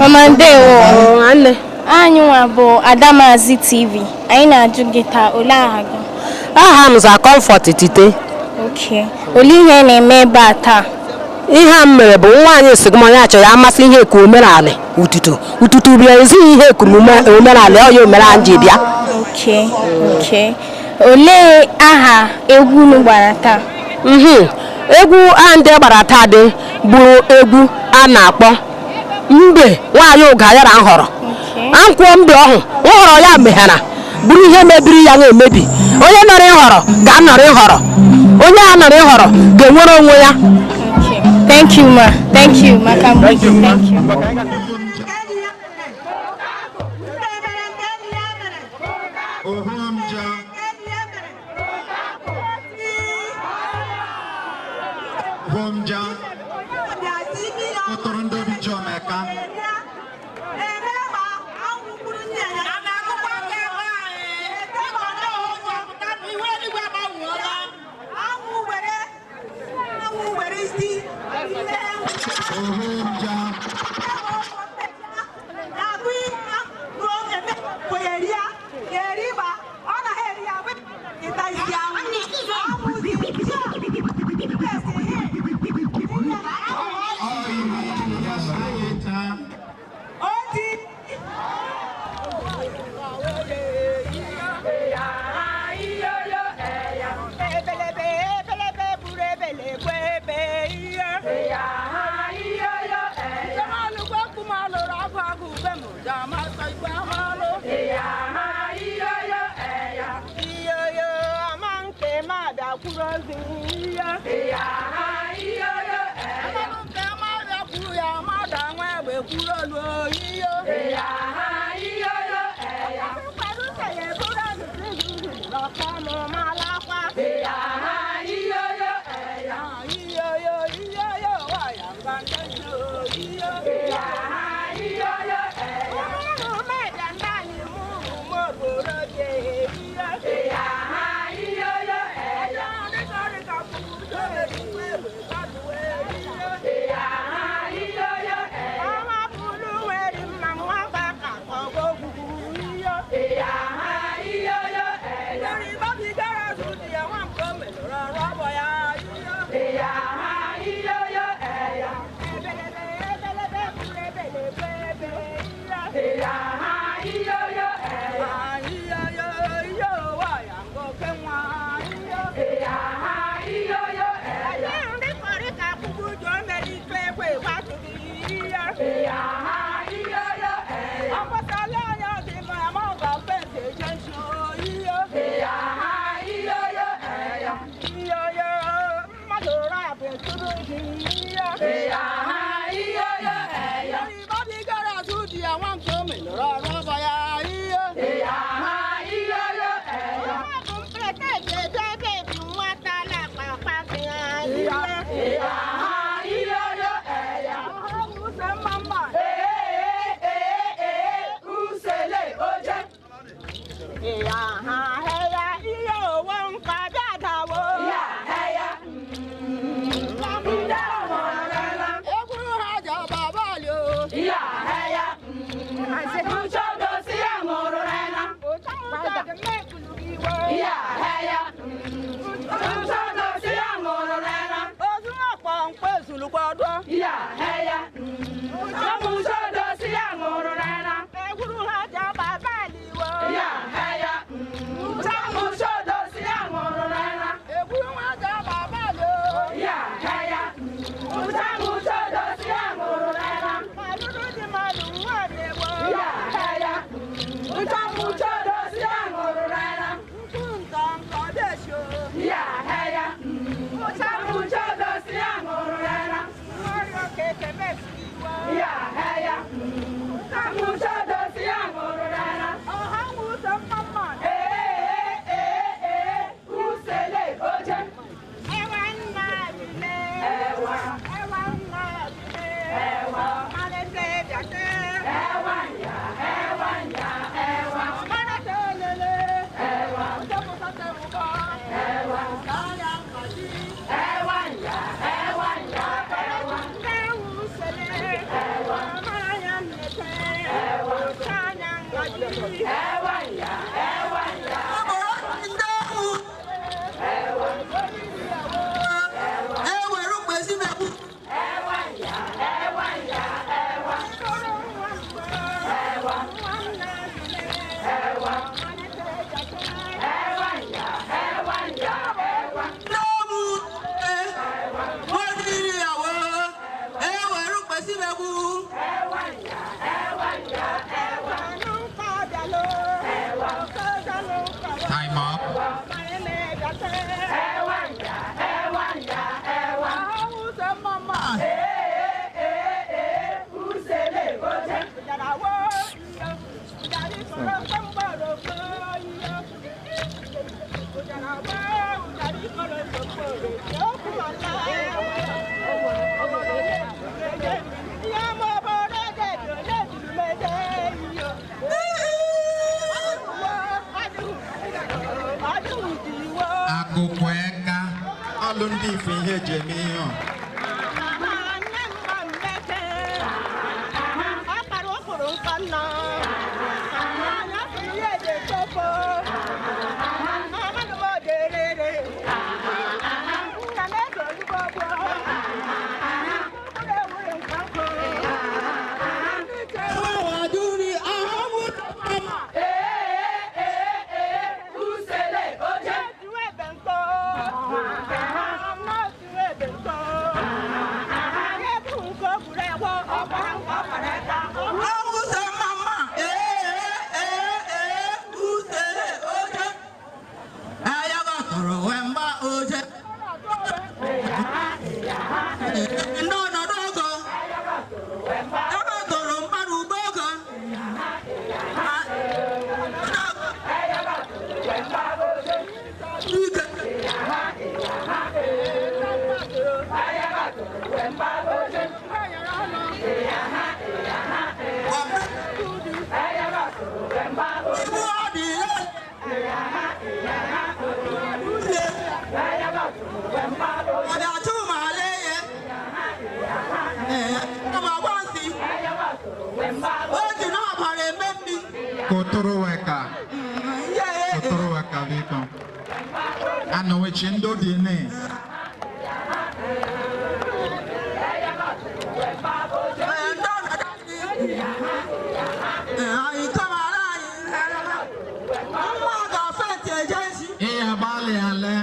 Omandeo ane anyụwa bụ Adamazi TV anyị na-ajụ gị taa ole aha gị? Aha m za Comfort Tite. Okay. Ole ihe na-eme ebe a taa? Ihe a mere bụ nwaanyị sigmon ya chọrọ amasị ihe ekwu omenala ututu bịa ezi ihe ekwu omenala ọ ya omera nje bịa. Okay. Ole aha egwu unu gbara taa? Egwu a ndị gbara taa dị bụ egwu a na-akpọ mbe nwaanyị ụga ya na nhọrọ. Ankwụ mbe ọhụ nhọrọ ya meghara bụrụ ihe mebiri ya na-emebi. Onye nọrọ nhọrọ ga-anọrọ nhọrọ. Onye a nọrọ nhọrọ ga-enwere onwe ya. Thank you, ma. Thank you, Makam. Thank you. Time up. Agokweka alundi fihe jemiyo Kotoroweka viko ano wechindo dine iya bale ale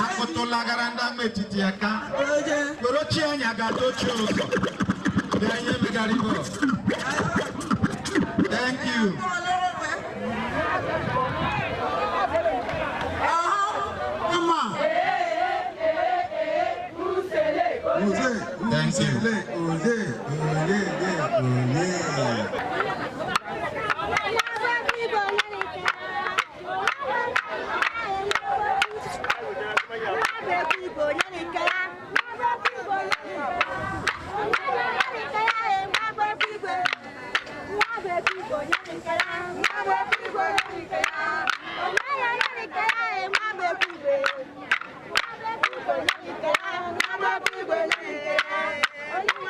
akotola garanda metiti aka gorochi anya gadochi ozo denye megaribo. Thank you. Thank you.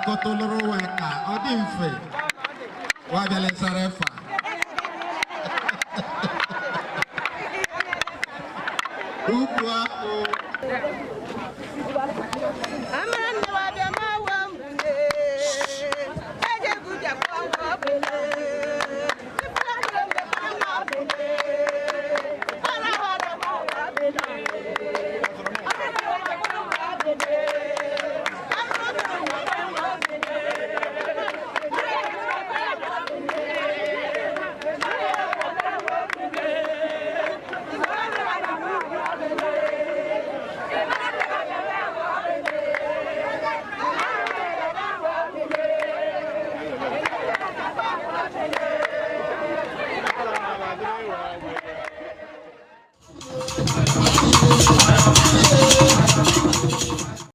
kotoloro weka odi mfe wa bele sarefa ukwa